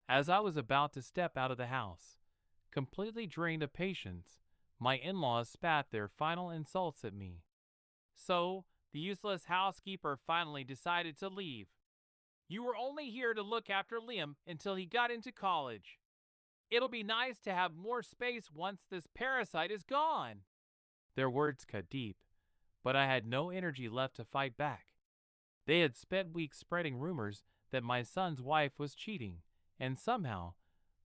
As I was about to step out of the house, completely drained of patience, my in-laws spat their final insults at me. So, the useless housekeeper finally decided to leave. You were only here to look after Liam until he got into college. It'll be nice to have more space once this parasite is gone. Their words cut deep, but I had no energy left to fight back. They had spent weeks spreading rumors that my son's wife was cheating, and somehow,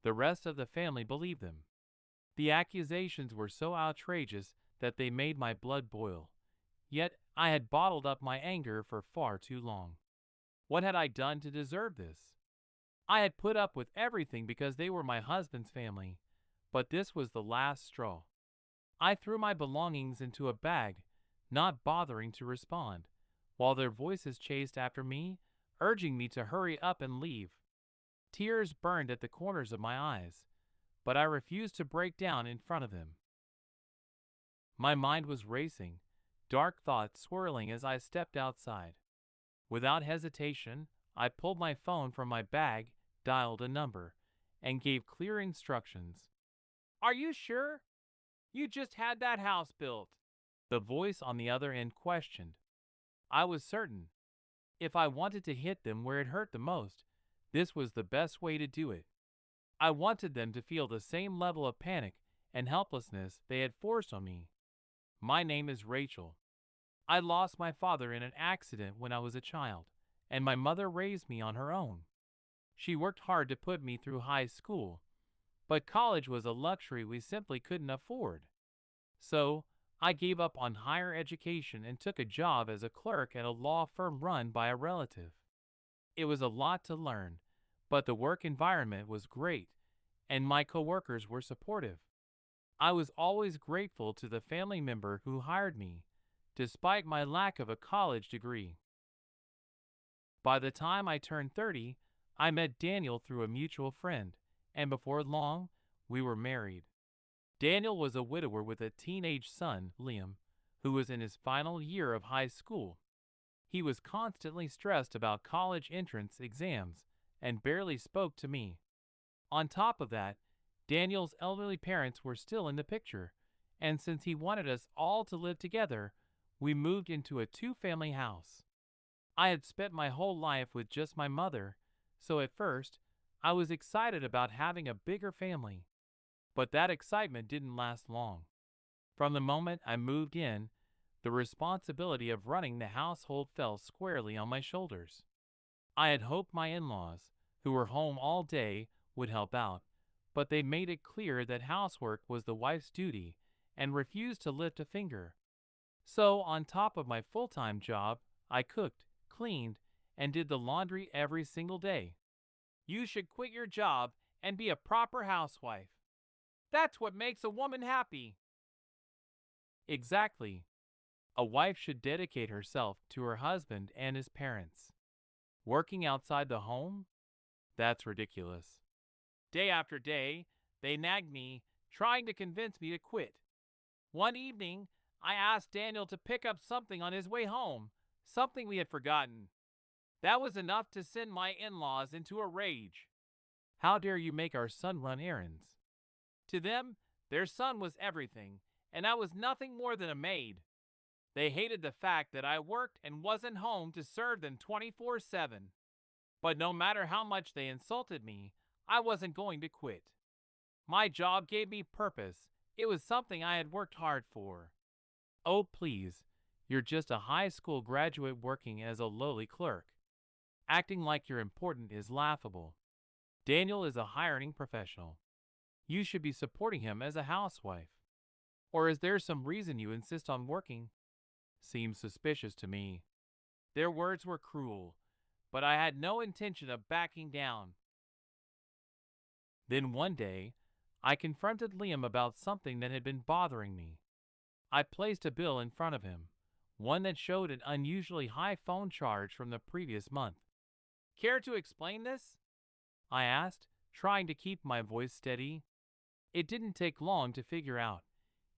the rest of the family believed them. The accusations were so outrageous that they made my blood boil. Yet I had bottled up my anger for far too long. What had I done to deserve this? I had put up with everything because they were my husband's family, but this was the last straw. I threw my belongings into a bag, not bothering to respond, while their voices chased after me, urging me to hurry up and leave. Tears burned at the corners of my eyes, but I refused to break down in front of them. My mind was racing, dark thoughts swirling as I stepped outside. Without hesitation, I pulled my phone from my bag, dialed a number, and gave clear instructions. Are you sure? You just had that house built. The voice on the other end questioned. I was certain. If I wanted to hit them where it hurt the most, this was the best way to do it. I wanted them to feel the same level of panic and helplessness they had forced on me. My name is Rachel. I lost my father in an accident when I was a child, and my mother raised me on her own. She worked hard to put me through high school, but college was a luxury we simply couldn't afford. So, I gave up on higher education and took a job as a clerk at a law firm run by a relative. It was a lot to learn, but the work environment was great, and my coworkers were supportive. I was always grateful to the family member who hired me, despite my lack of a college degree. By the time I turned 30, I met Daniel through a mutual friend, and before long, we were married. Daniel was a widower with a teenage son, Liam, who was in his final year of high school. He was constantly stressed about college entrance exams and barely spoke to me. On top of that, Daniel's elderly parents were still in the picture, and since he wanted us all to live together, we moved into a two-family house. I had spent my whole life with just my mother, so at first, I was excited about having a bigger family. But that excitement didn't last long. From the moment I moved in, the responsibility of running the household fell squarely on my shoulders. I had hoped my in-laws, who were home all day, would help out, but they made it clear that housework was the wife's duty and refused to lift a finger. So, on top of my full-time job, I cooked, cleaned, and did the laundry every single day. You should quit your job and be a proper housewife. That's what makes a woman happy. Exactly. A wife should dedicate herself to her husband and his parents. Working outside the home? That's ridiculous. Day after day, they nagged me, trying to convince me to quit. One evening, I asked Daniel to pick up something on his way home, something we had forgotten. That was enough to send my in-laws into a rage. How dare you make our son run errands? To them, their son was everything, and I was nothing more than a maid. They hated the fact that I worked and wasn't home to serve them 24/7. But no matter how much they insulted me, I wasn't going to quit. My job gave me purpose. It was something I had worked hard for. Oh, please, you're just a high school graduate working as a lowly clerk. Acting like you're important is laughable. Daniel is a hiring professional. You should be supporting him as a housewife. Or is there some reason you insist on working? Seems suspicious to me. Their words were cruel, but I had no intention of backing down. Then one day, I confronted Liam about something that had been bothering me. I placed a bill in front of him, one that showed an unusually high phone charge from the previous month. Care to explain this? I asked, trying to keep my voice steady. It didn't take long to figure out.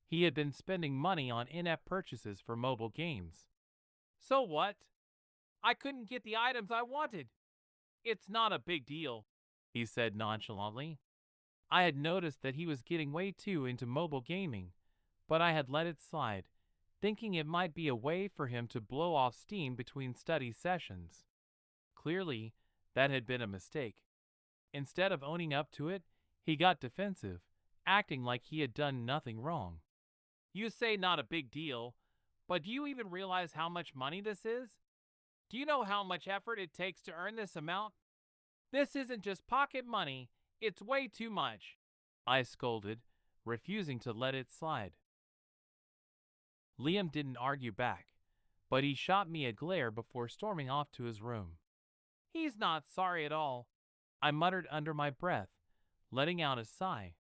He had been spending money on in-app purchases for mobile games. So what? I couldn't get the items I wanted. It's not a big deal, he said nonchalantly. I had noticed that he was getting way too into mobile gaming, but I had let it slide, thinking it might be a way for him to blow off steam between study sessions. Clearly, that had been a mistake. Instead of owning up to it, he got defensive, acting like he had done nothing wrong. You say not a big deal, but do you even realize how much money this is? Do you know how much effort it takes to earn this amount? This isn't just pocket money, it's way too much, I scolded, refusing to let it slide. Liam didn't argue back, but he shot me a glare before storming off to his room. He's not sorry at all, I muttered under my breath, letting out a sigh.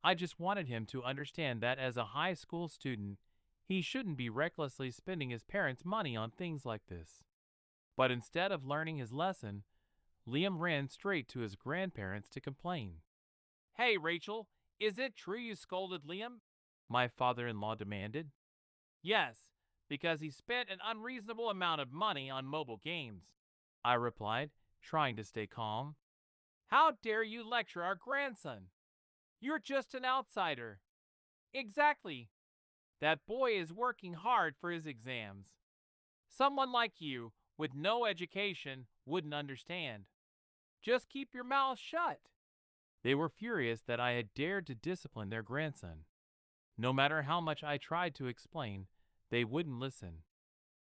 I just wanted him to understand that as a high school student, he shouldn't be recklessly spending his parents' money on things like this. But instead of learning his lesson, Liam ran straight to his grandparents to complain. Hey, Rachel, is it true you scolded Liam? My father-in-law demanded. Yes, because he spent an unreasonable amount of money on mobile games, I replied, trying to stay calm. How dare you lecture our grandson? You're just an outsider. Exactly. That boy is working hard for his exams. Someone like you, with no education, wouldn't understand. Just keep your mouth shut. They were furious that I had dared to discipline their grandson. No matter how much I tried to explain, they wouldn't listen.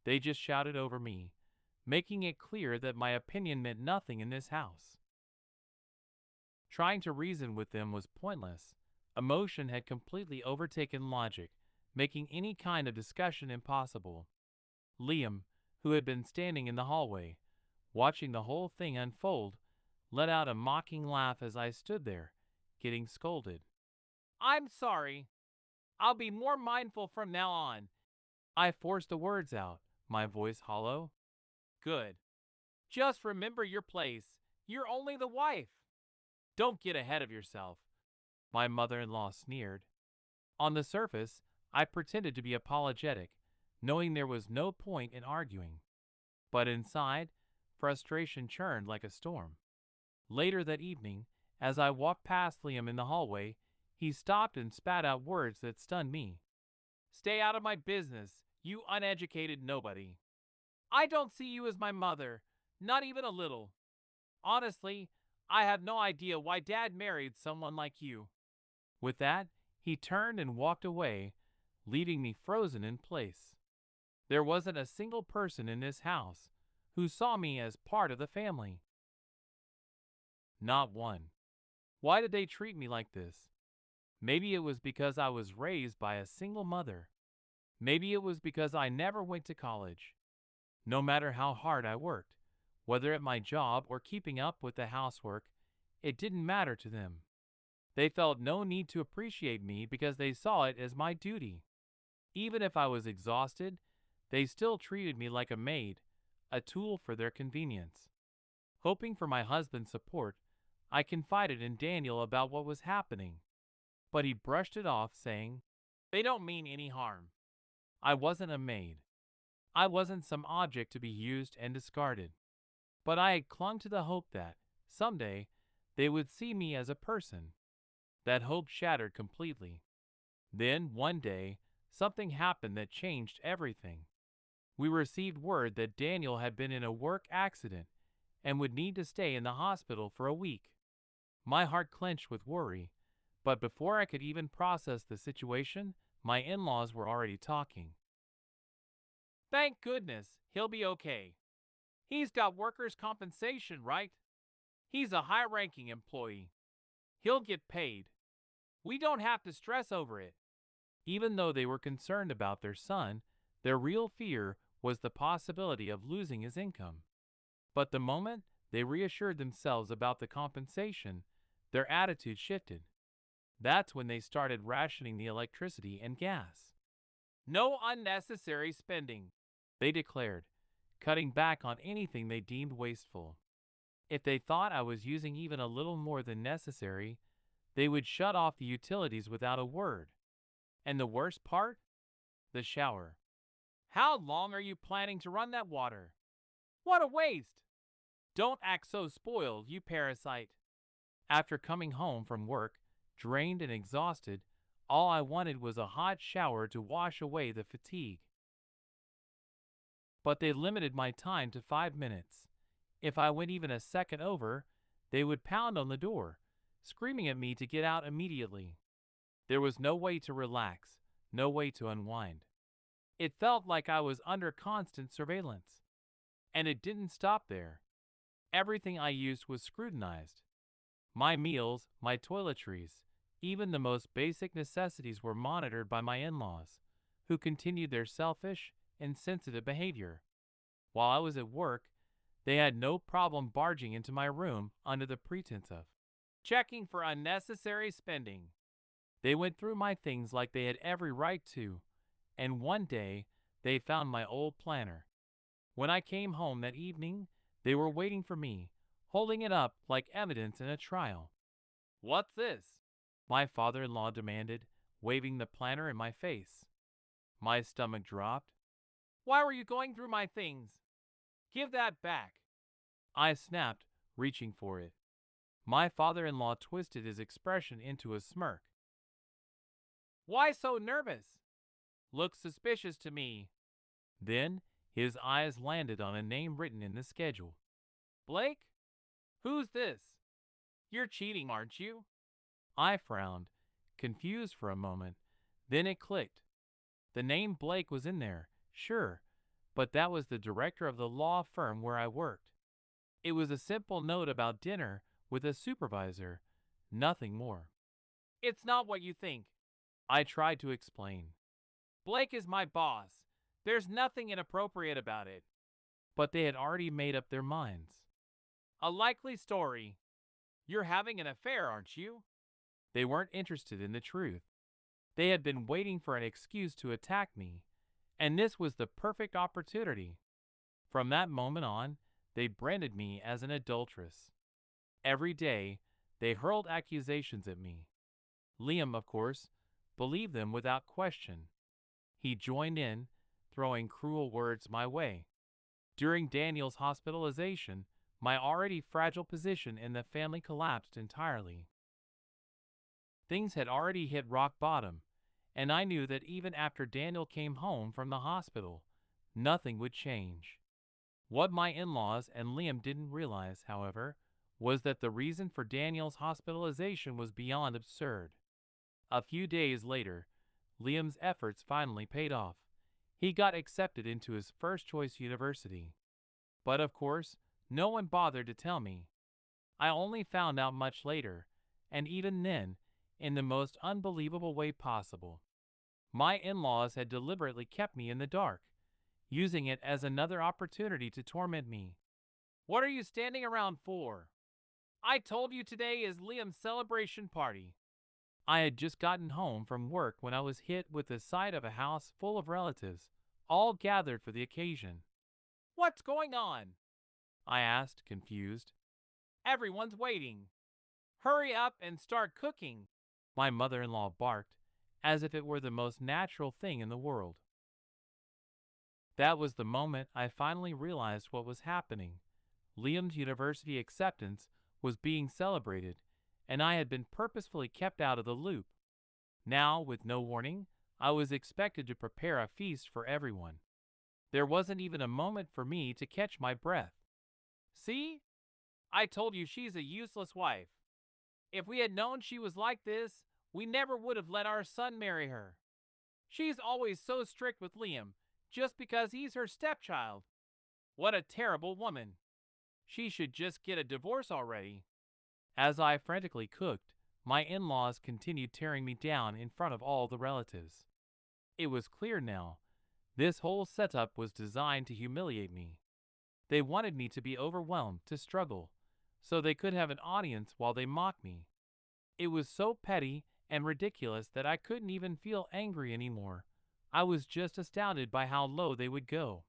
They just shouted over me, making it clear that my opinion meant nothing in this house. Trying to reason with them was pointless. Emotion had completely overtaken logic, making any kind of discussion impossible. Liam, who had been standing in the hallway, watching the whole thing unfold, let out a mocking laugh as I stood there, getting scolded. I'm sorry. I'll be more mindful from now on. I forced the words out, my voice hollow. Good. Just remember your place. You're only the wife. Don't get ahead of yourself, my mother-in-law sneered. On the surface, I pretended to be apologetic, knowing there was no point in arguing. But inside, frustration churned like a storm. Later that evening, as I walked past Liam in the hallway, he stopped and spat out words that stunned me. Stay out of my business, you uneducated nobody. I don't see you as my mother, not even a little. Honestly, I have no idea why Dad married someone like you. With that, he turned and walked away, leaving me frozen in place. There wasn't a single person in this house who saw me as part of the family. Not one. Why did they treat me like this? Maybe it was because I was raised by a single mother. Maybe it was because I never went to college. No matter how hard I worked, whether at my job or keeping up with the housework, it didn't matter to them. They felt no need to appreciate me because they saw it as my duty. Even if I was exhausted, they still treated me like a maid, a tool for their convenience. Hoping for my husband's support, I confided in Daniel about what was happening. But he brushed it off, saying, They don't mean any harm. I wasn't a maid. I wasn't some object to be used and discarded. But I had clung to the hope that, someday, they would see me as a person. That hope shattered completely. Then, one day, something happened that changed everything. We received word that Daniel had been in a work accident and would need to stay in the hospital for a week. My heart clenched with worry, but before I could even process the situation, my in-laws were already talking. Thank goodness, he'll be okay. He's got workers' compensation, right? He's a high-ranking employee. He'll get paid. We don't have to stress over it. Even though they were concerned about their son, their real fear was the possibility of losing his income. But the moment they reassured themselves about the compensation, their attitude shifted. That's when they started rationing the electricity and gas. No unnecessary spending, they declared, cutting back on anything they deemed wasteful. If they thought I was using even a little more than necessary, they would shut off the utilities without a word. And the worst part? The shower. How long are you planning to run that water? What a waste! Don't act so spoiled, you parasite. After coming home from work, drained and exhausted, all I wanted was a hot shower to wash away the fatigue. But they limited my time to 5 minutes. If I went even a second over, they would pound on the door, screaming at me to get out immediately. There was no way to relax, no way to unwind. It felt like I was under constant surveillance. And it didn't stop there. Everything I used was scrutinized. My meals, my toiletries, even the most basic necessities were monitored by my in-laws, who continued their selfish, insensitive behavior. While I was at work, they had no problem barging into my room under the pretense of checking for unnecessary spending. They went through my things like they had every right to, and one day they found my old planner. When I came home that evening, they were waiting for me, holding it up like evidence in a trial. "What's this?" my father-in-law demanded, waving the planner in my face. My stomach dropped. "Why were you going through my things? Give that back!" I snapped, reaching for it. My father-in-law twisted his expression into a smirk. "Why so nervous? Looks suspicious to me." Then his eyes landed on a name written in the schedule. "Blake? Who's this? You're cheating, aren't you?" I frowned, confused for a moment. Then it clicked. The name Blake was in there, sure, but that was the director of the law firm where I worked. It was a simple note about dinner with a supervisor, nothing more. "It's not what you think," I tried to explain. "Blake is my boss. There's nothing inappropriate about it." But they had already made up their minds. "A likely story. You're having an affair, aren't you?" They weren't interested in the truth. They had been waiting for an excuse to attack me, and this was the perfect opportunity. From that moment on, they branded me as an adulteress. Every day, they hurled accusations at me. Liam, of course, believed them without question. He joined in, throwing cruel words my way. During Daniel's hospitalization, my already fragile position in the family collapsed entirely. Things had already hit rock bottom, and I knew that even after Daniel came home from the hospital, nothing would change. What my in-laws and Liam didn't realize, however, was that the reason for Daniel's hospitalization was beyond absurd. A few days later, Liam's efforts finally paid off. He got accepted into his first-choice university. But of course, no one bothered to tell me. I only found out much later, and even then, in the most unbelievable way possible. My in-laws had deliberately kept me in the dark, using it as another opportunity to torment me. "What are you standing around for? I told you today is Liam's celebration party." I had just gotten home from work when I was hit with the sight of a house full of relatives, all gathered for the occasion. "What's going on?" I asked, confused. "Everyone's waiting. Hurry up and start cooking," my mother-in-law barked, as if it were the most natural thing in the world. That was the moment I finally realized what was happening. Liam's university acceptance was being celebrated, and I had been purposefully kept out of the loop. Now, with no warning, I was expected to prepare a feast for everyone. There wasn't even a moment for me to catch my breath. "See? I told you she's a useless wife. If we had known she was like this, we never would have let our son marry her. She's always so strict with Liam, just because he's her stepchild. What a terrible woman. She should just get a divorce already." As I frantically cooked, my in-laws continued tearing me down in front of all the relatives. It was clear now. This whole setup was designed to humiliate me. They wanted me to be overwhelmed, to struggle, so they could have an audience while they mocked me. It was so petty and ridiculous that I couldn't even feel angry anymore. I was just astounded by how low they would go.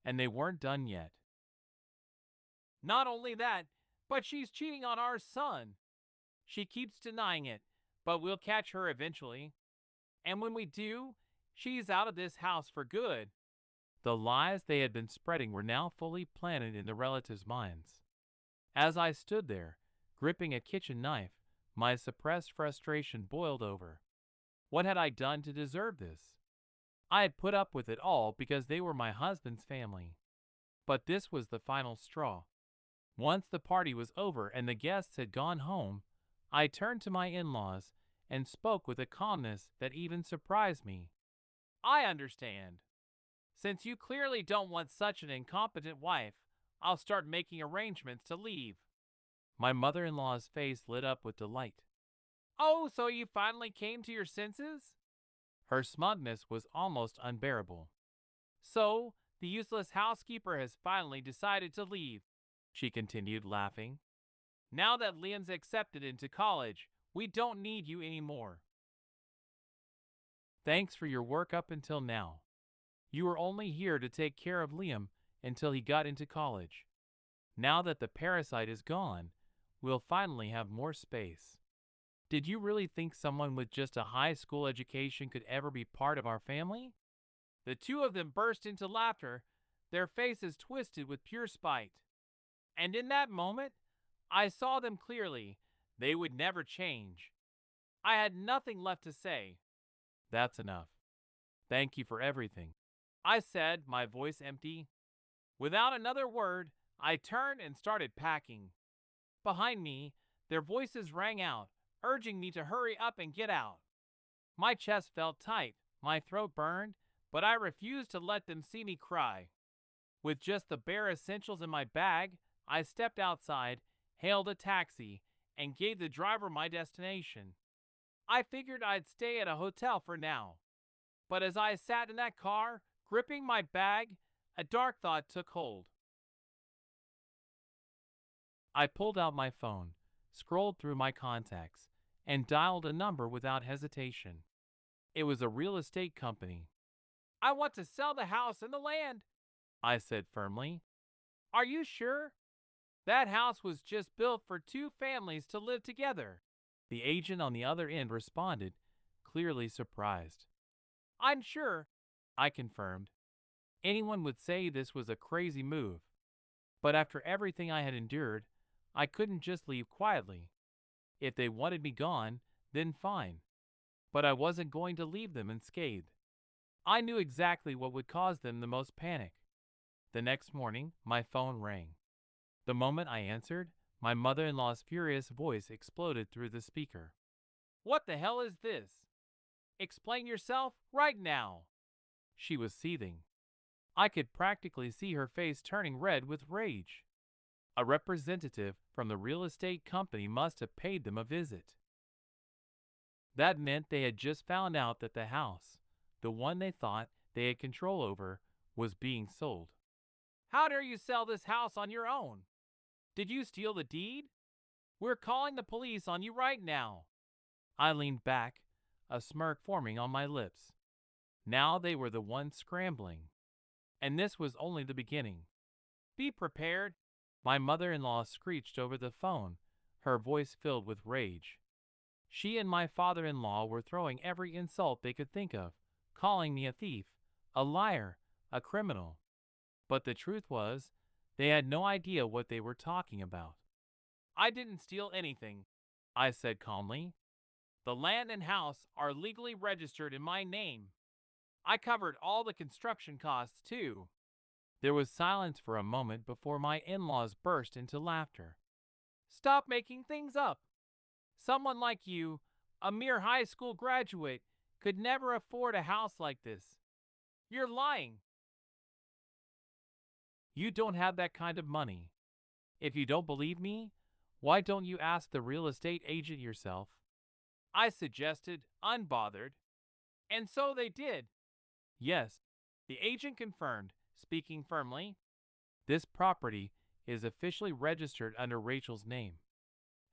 And they weren't done yet. "Not only that, but she's cheating on our son. She keeps denying it, but we'll catch her eventually. And when we do, she's out of this house for good." The lies they had been spreading were now fully planted in the relatives' minds. As I stood there, gripping a kitchen knife, my suppressed frustration boiled over. What had I done to deserve this? I had put up with it all because they were my husband's family. But this was the final straw. Once the party was over and the guests had gone home, I turned to my in-laws and spoke with a calmness that even surprised me. I understand. Since you clearly don't want such an incompetent wife, I'll start making arrangements to leave. My mother-in-law's face lit up with delight. Oh, so you finally came to your senses? Her smugness was almost unbearable. So, the useless housekeeper has finally decided to leave, she continued, laughing. Now that Liam's accepted into college, we don't need you anymore. Thanks for your work up until now. You were only here to take care of Liam until he got into college. Now that the parasite is gone, we'll finally have more space. Did you really think someone with just a high school education could ever be part of our family? The two of them burst into laughter, their faces twisted with pure spite. And in that moment, I saw them clearly. They would never change. I had nothing left to say. That's enough. Thank you for everything, I said, my voice empty. Without another word, I turned and started packing. Behind me, their voices rang out, urging me to hurry up and get out. My chest felt tight, my throat burned, but I refused to let them see me cry. With just the bare essentials in my bag, I stepped outside, hailed a taxi, and gave the driver my destination. I figured I'd stay at a hotel for now. But as I sat in that car, gripping my bag, a dark thought took hold. I pulled out my phone, scrolled through my contacts, and dialed a number without hesitation. It was a real estate company. I want to sell the house and the land, I said firmly. Are you sure? That house was just built for two families to live together. The agent on the other end responded, clearly surprised. I'm sure, I confirmed. Anyone would say this was a crazy move. But after everything I had endured, I couldn't just leave quietly. If they wanted me gone, then fine. But I wasn't going to leave them unscathed. I knew exactly what would cause them the most panic. The next morning, my phone rang. The moment I answered, my mother-in-law's furious voice exploded through the speaker. What the hell is this? Explain yourself right now. She was seething. I could practically see her face turning red with rage. A representative from the real estate company must have paid them a visit. That meant they had just found out that the house, the one they thought they had control over, was being sold. How dare you sell this house on your own? Did you steal the deed? We're calling the police on you right now. I leaned back, a smirk forming on my lips. Now they were the ones scrambling. And this was only the beginning. Be prepared, my mother-in-law screeched over the phone, her voice filled with rage. She and my father-in-law were throwing every insult they could think of, calling me a thief, a liar, a criminal. But the truth was, they had no idea what they were talking about. I didn't steal anything, I said calmly. The land and house are legally registered in my name. I covered all the construction costs, too. There was silence for a moment before my in-laws burst into laughter. Stop making things up. Someone like you, a mere high school graduate, could never afford a house like this. You're lying. You don't have that kind of money. If you don't believe me, why don't you ask the real estate agent yourself? I suggested, unbothered. And so they did. Yes, the agent confirmed, speaking firmly. This property is officially registered under Rachel's name.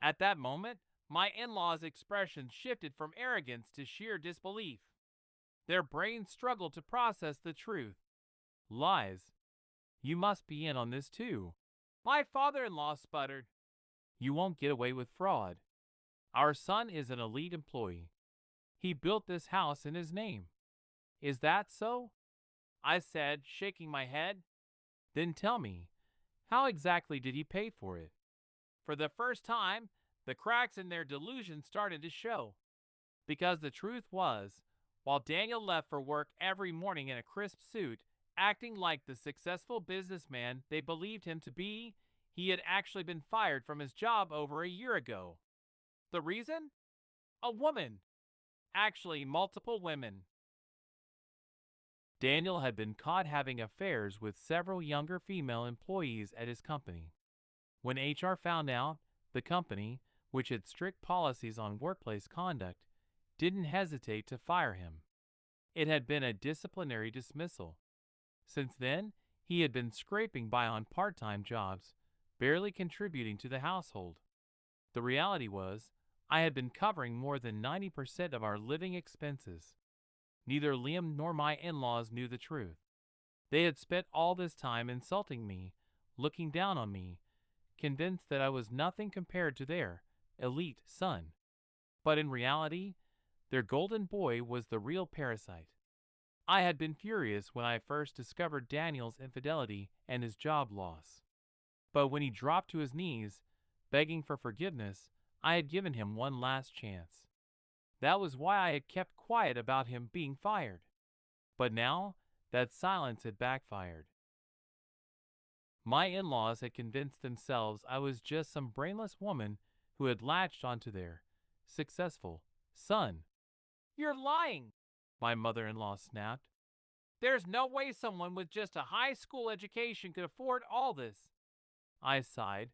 At that moment, my in-laws' expression shifted from arrogance to sheer disbelief. Their brains struggled to process the truth. Lies. You must be in on this too. My father-in-law sputtered. You won't get away with fraud. Our son is an elite employee. He built this house in his name. Is that so? I said, shaking my head. Then tell me, how exactly did he pay for it? For the first time, the cracks in their delusion started to show. Because the truth was, while Daniel left for work every morning in a crisp suit, acting like the successful businessman they believed him to be, he had actually been fired from his job over a year ago. The reason? A woman. Actually, multiple women. Daniel had been caught having affairs with several younger female employees at his company. When HR found out, the company, which had strict policies on workplace conduct, didn't hesitate to fire him. It had been a disciplinary dismissal. Since then, he had been scraping by on part-time jobs, barely contributing to the household. The reality was, I had been covering more than 90% of our living expenses. Neither Liam nor my in-laws knew the truth. They had spent all this time insulting me, looking down on me, convinced that I was nothing compared to their elite son. But in reality, their golden boy was the real parasite. I had been furious when I first discovered Daniel's infidelity and his job loss. But when he dropped to his knees, begging for forgiveness, I had given him one last chance. That was why I had kept quiet about him being fired. But now, that silence had backfired. My in-laws had convinced themselves I was just some brainless woman who had latched onto their successful son. "You're lying," my mother-in-law snapped. "There's no way someone with just a high school education could afford all this." I sighed.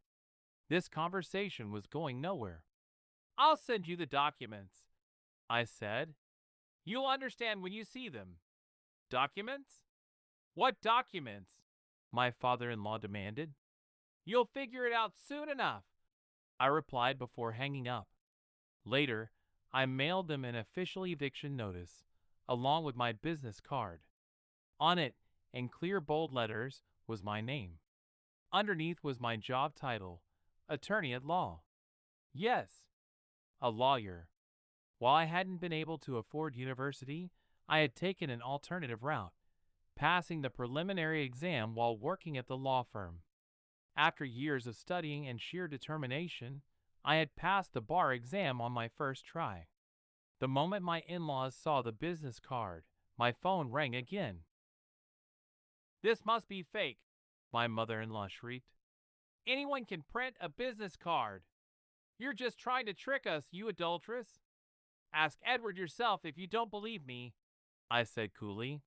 This conversation was going nowhere. "I'll send you the documents," I said. "You'll understand when you see them." "Documents? What documents?" my father-in-law demanded. "You'll figure it out soon enough," I replied before hanging up. Later, I mailed them an official eviction notice, along with my business card. On it, in clear bold letters, was my name. Underneath was my job title, attorney at law. Yes, a lawyer. While I hadn't been able to afford university, I had taken an alternative route, passing the preliminary exam while working at the law firm. After years of studying and sheer determination, I had passed the bar exam on my first try. The moment my in-laws saw the business card, my phone rang again. "This must be fake," my mother-in-law shrieked. "Anyone can print a business card. You're just trying to trick us, you adulteress." "Ask Edward yourself if you don't believe me," I said coolly.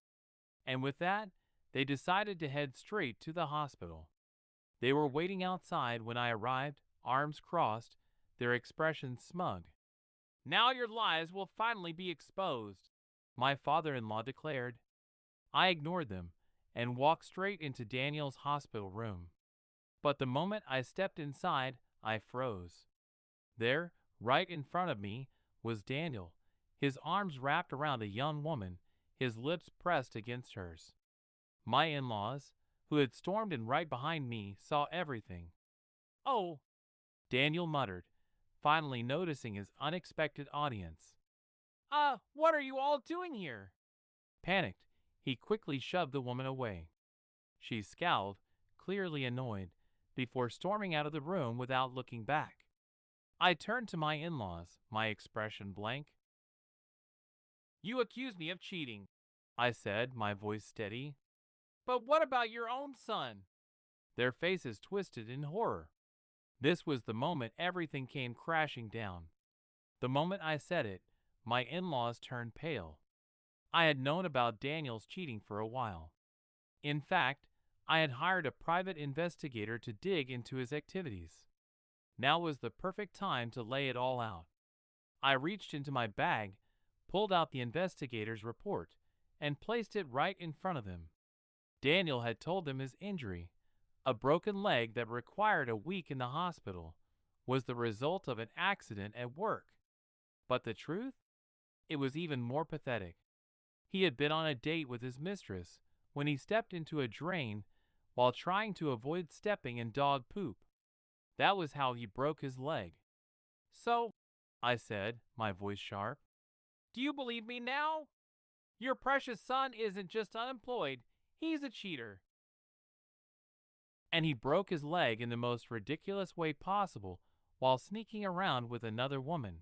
And with that, they decided to head straight to the hospital. They were waiting outside when I arrived, arms crossed, their expressions smug. "Now your lies will finally be exposed," my father-in-law declared. I ignored them and walked straight into Daniel's hospital room. But the moment I stepped inside, I froze. There, right in front of me, was Daniel, his arms wrapped around a young woman, his lips pressed against hers. My in-laws, who had stormed in right behind me, saw everything. "Oh," Daniel muttered, finally noticing his unexpected audience. What are you all doing here?" Panicked, he quickly shoved the woman away. She scowled, clearly annoyed, before storming out of the room without looking back. I turned to my in-laws, my expression blank. "You accuse me of cheating," I said, my voice steady. "But what about your own son?" Their faces twisted in horror. This was the moment everything came crashing down. The moment I said it, my in-laws turned pale. I had known about Daniel's cheating for a while. In fact, I had hired a private investigator to dig into his activities. Now was the perfect time to lay it all out. I reached into my bag, pulled out the investigator's report, and placed it right in front of them. Daniel had told them his injury, a broken leg that required a week in the hospital, was the result of an accident at work. But the truth? It was even more pathetic. He had been on a date with his mistress when he stepped into a drain while trying to avoid stepping in dog poop. That was how he broke his leg. "So," I said, my voice sharp, "do you believe me now? Your precious son isn't just unemployed, he's a cheater." and he broke his leg in the most ridiculous way possible while sneaking around with another woman.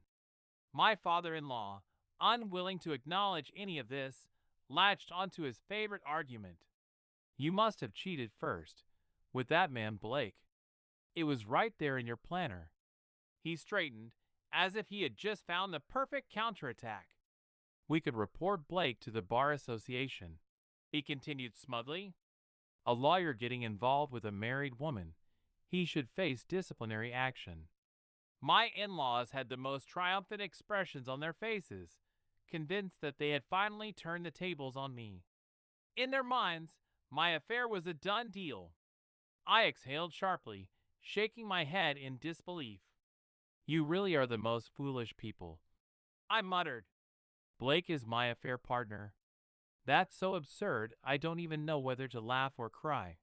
My father-in-law, unwilling to acknowledge any of this, latched onto his favorite argument. You must have cheated first, with that man Blake. It was right there in your planner. He straightened, as if he had just found the perfect counterattack. We could report Blake to the Bar Association. He continued smugly. A lawyer getting involved with a married woman. He should face disciplinary action. My in-laws had the most triumphant expressions on their faces, convinced that they had finally turned the tables on me. In their minds, my affair was a done deal. I exhaled sharply, shaking my head in disbelief. You really are the most foolish people, I muttered. Blake is my affair partner. That's so absurd I don't even know whether to laugh or cry.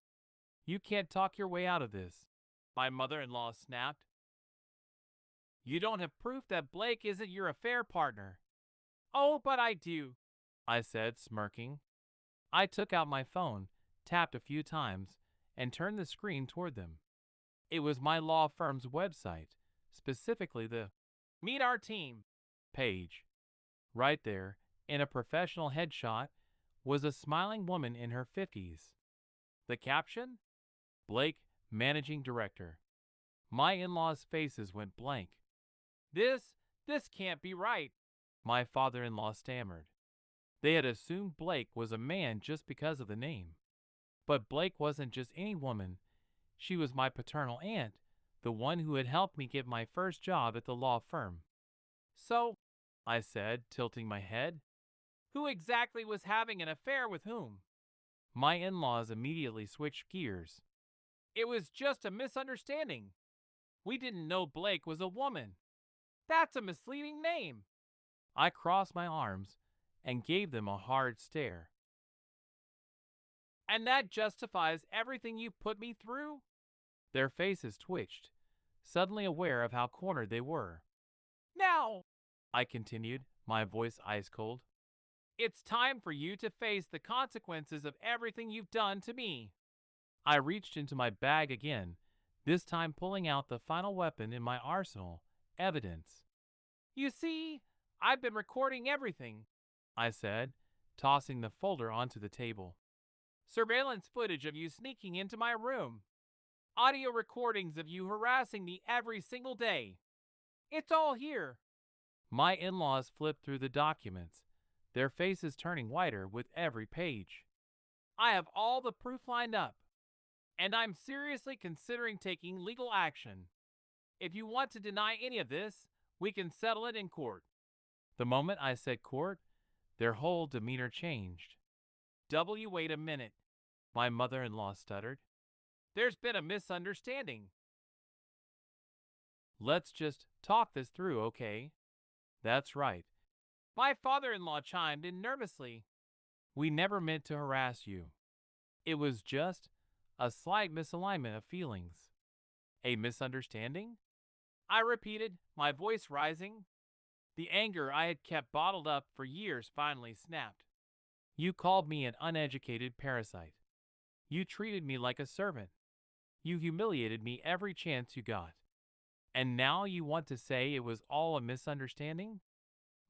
You can't talk your way out of this, my mother-in-law snapped. You don't have proof that Blake isn't your affair partner. Oh, but I do, I said, smirking. I took out my phone, tapped a few times, and turned the screen toward them. It was my law firm's website, specifically the Meet Our Team page. Right there, in a professional headshot, was a smiling woman in her 50s. The caption? Blake, Managing Director. My in-laws' faces went blank. This can't be right, my father-in-law stammered. They had assumed Blake was a man just because of the name. But Blake wasn't just any woman. She was my paternal aunt, the one who had helped me get my first job at the law firm. So, I said, tilting my head, who exactly was having an affair with whom? My in-laws immediately switched gears. It was just a misunderstanding. We didn't know Blake was a woman. That's a misleading name. I crossed my arms and gave them a hard stare. And that justifies everything you put me through? Their faces twitched, suddenly aware of how cornered they were. Now, I continued, my voice ice cold, it's time for you to face the consequences of everything you've done to me. I reached into my bag again, this time pulling out the final weapon in my arsenal, evidence. You see, I've been recording everything, I said, tossing the folder onto the table. Surveillance footage of you sneaking into my room. Audio recordings of you harassing me every single day. It's all here. My in-laws flipped through the documents, their faces turning whiter with every page. I have all the proof lined up, and I'm seriously considering taking legal action. If you want to deny any of this, we can settle it in court. The moment I said court, their whole demeanor changed. Wait a minute, my mother-in-law stuttered. There's been a misunderstanding. Let's just talk this through, okay? That's right. My father-in-law chimed in nervously. We never meant to harass you. It was just a slight misalignment of feelings. A misunderstanding? I repeated, my voice rising. The anger I had kept bottled up for years finally snapped. You called me an uneducated parasite. You treated me like a servant. You humiliated me every chance you got. And now you want to say it was all a misunderstanding?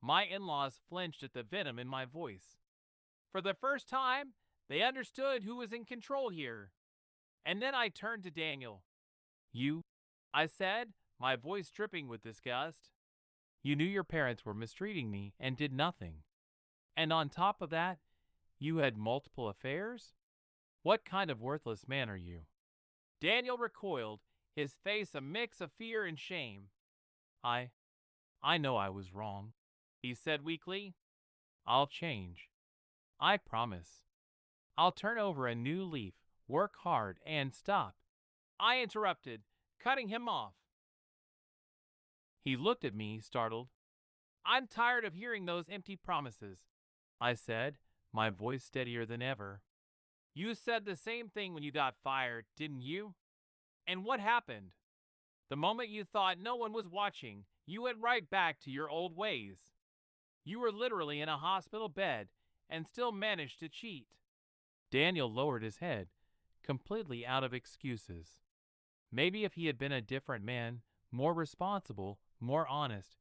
My in-laws flinched at the venom in my voice. For the first time, they understood who was in control here. And then I turned to Daniel. You, I said, my voice dripping with disgust. You knew your parents were mistreating me and did nothing. And on top of that, you had multiple affairs? What kind of worthless man are you? Daniel recoiled, his face a mix of fear and shame. I know I was wrong, he said weakly. I'll change. I promise. I'll turn over a new leaf, work hard, and stop. I interrupted, cutting him off. He looked at me, startled. I'm tired of hearing those empty promises, I said, my voice steadier than ever. You said the same thing when you got fired, didn't you? And what happened? The moment you thought no one was watching, you went right back to your old ways. You were literally in a hospital bed and still managed to cheat. Daniel lowered his head, completely out of excuses. Maybe if he had been a different man, more responsible, more honest,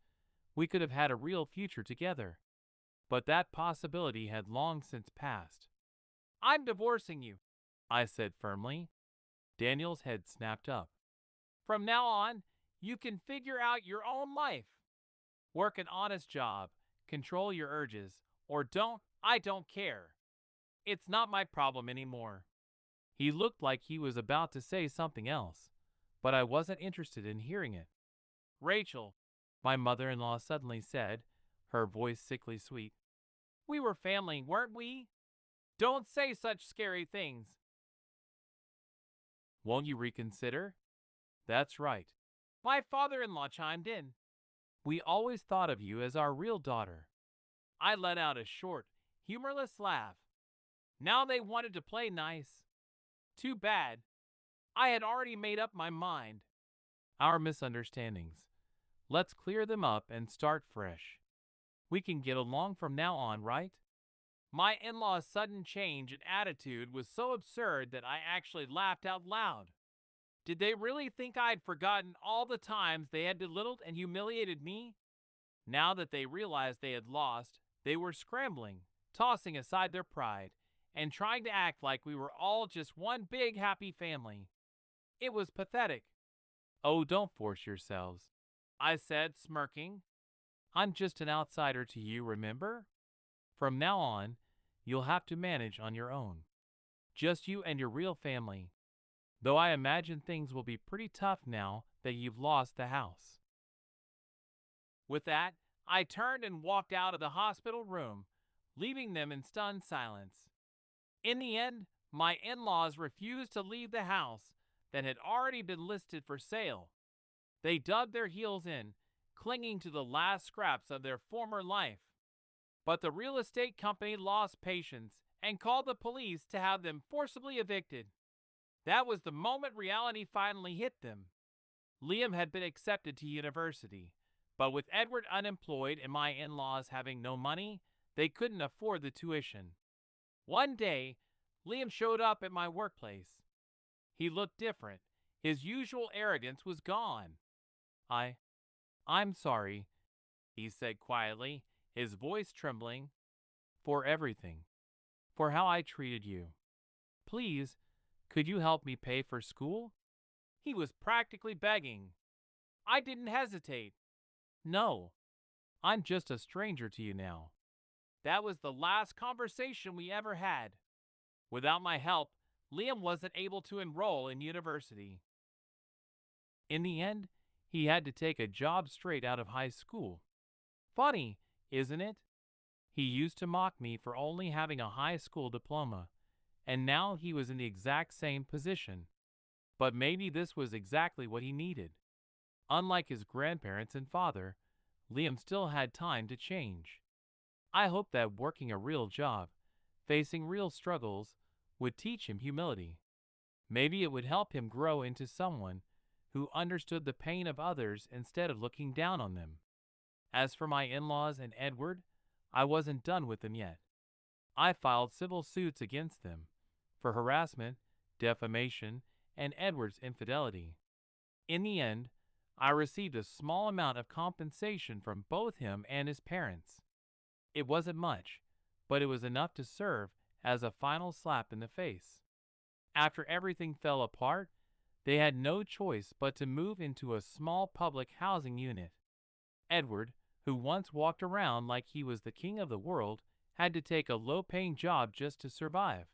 we could have had a real future together. But that possibility had long since passed. "I'm divorcing you," I said firmly. Daniel's head snapped up. "From now on, you can figure out your own life. Work an honest job, control your urges, or don't, I don't care. It's not my problem anymore." He looked like he was about to say something else, but I wasn't interested in hearing it. "Rachel," my mother-in-law suddenly said, her voice sickly sweet, "we were family, weren't we? Don't say such scary things." "Won't you reconsider?" "That's right." My father-in-law chimed in. "We always thought of you as our real daughter." I let out a short, humorless laugh. Now they wanted to play nice. Too bad. I had already made up my mind. Our misunderstandings. Let's clear them up and start fresh. We can get along from now on, right? My in-law's sudden change in attitude was so absurd that I actually laughed out loud. Did they really think I'd forgotten all the times they had belittled and humiliated me? Now that they realized they had lost, they were scrambling, tossing aside their pride, and trying to act like we were all just one big happy family. It was pathetic. "Oh, don't force yourselves," I said, smirking. "I'm just an outsider to you, remember? From now on, you'll have to manage on your own. Just you and your real family. Though I imagine things will be pretty tough now that you've lost the house." With that, I turned and walked out of the hospital room, leaving them in stunned silence. In the end, my in-laws refused to leave the house that had already been listed for sale. They dug their heels in, clinging to the last scraps of their former life. But the real estate company lost patience and called the police to have them forcibly evicted. That was the moment reality finally hit them. Liam had been accepted to university, but with Edward unemployed and my in-laws having no money, they couldn't afford the tuition. One day, Liam showed up at my workplace. He looked different. His usual arrogance was gone. I'm sorry," he said quietly, his voice trembling, "for everything, for how I treated you. Please, could you help me pay for school?" He was practically begging. I didn't hesitate. "No, I'm just a stranger to you now." That was the last conversation we ever had. Without my help, Liam wasn't able to enroll in university. In the end, he had to take a job straight out of high school. Funny, isn't it? He used to mock me for only having a high school diploma, and now he was in the exact same position. But maybe this was exactly what he needed. Unlike his grandparents and father, Liam still had time to change. I hope that working a real job, facing real struggles, would teach him humility. Maybe it would help him grow into someone who understood the pain of others instead of looking down on them. As for my in-laws and Edward, I wasn't done with them yet. I filed civil suits against them for harassment, defamation, and Edward's infidelity. In the end, I received a small amount of compensation from both him and his parents. It wasn't much, but it was enough to serve as a final slap in the face. After everything fell apart, they had no choice but to move into a small public housing unit. Edward, who once walked around like he was the king of the world, had to take a low-paying job just to survive.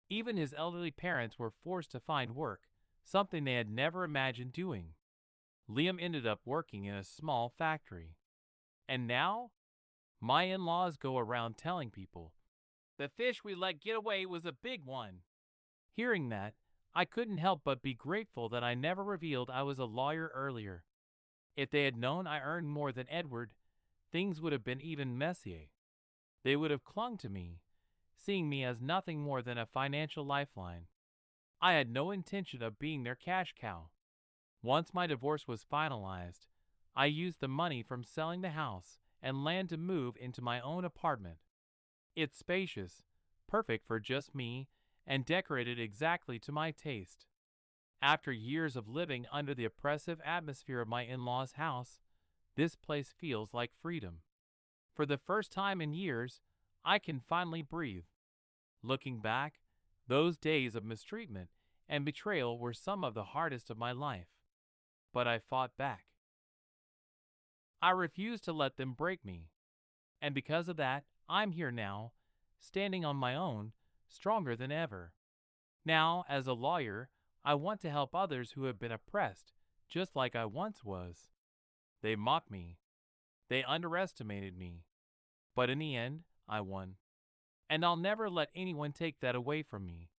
Even his elderly parents were forced to find work, something they had never imagined doing. Liam ended up working in a small factory. And now, my in-laws go around telling people, "The fish we let get away was a big one." Hearing that, I couldn't help but be grateful that I never revealed I was a lawyer earlier. If they had known I earned more than Edward, things would have been even messier. They would have clung to me, seeing me as nothing more than a financial lifeline. I had no intention of being their cash cow. Once my divorce was finalized, I used the money from selling the house and land to move into my own apartment. It's spacious, perfect for just me, and decorated exactly to my taste. After years of living under the oppressive atmosphere of my in-laws' house, this place feels like freedom. For the first time in years, I can finally breathe. Looking back, those days of mistreatment and betrayal were some of the hardest of my life. But I fought back. I refused to let them break me. And because of that, I'm here now, standing on my own, stronger than ever. Now, as a lawyer, I want to help others who have been oppressed, just like I once was. They mocked me. They underestimated me. But in the end, I won. And I'll never let anyone take that away from me.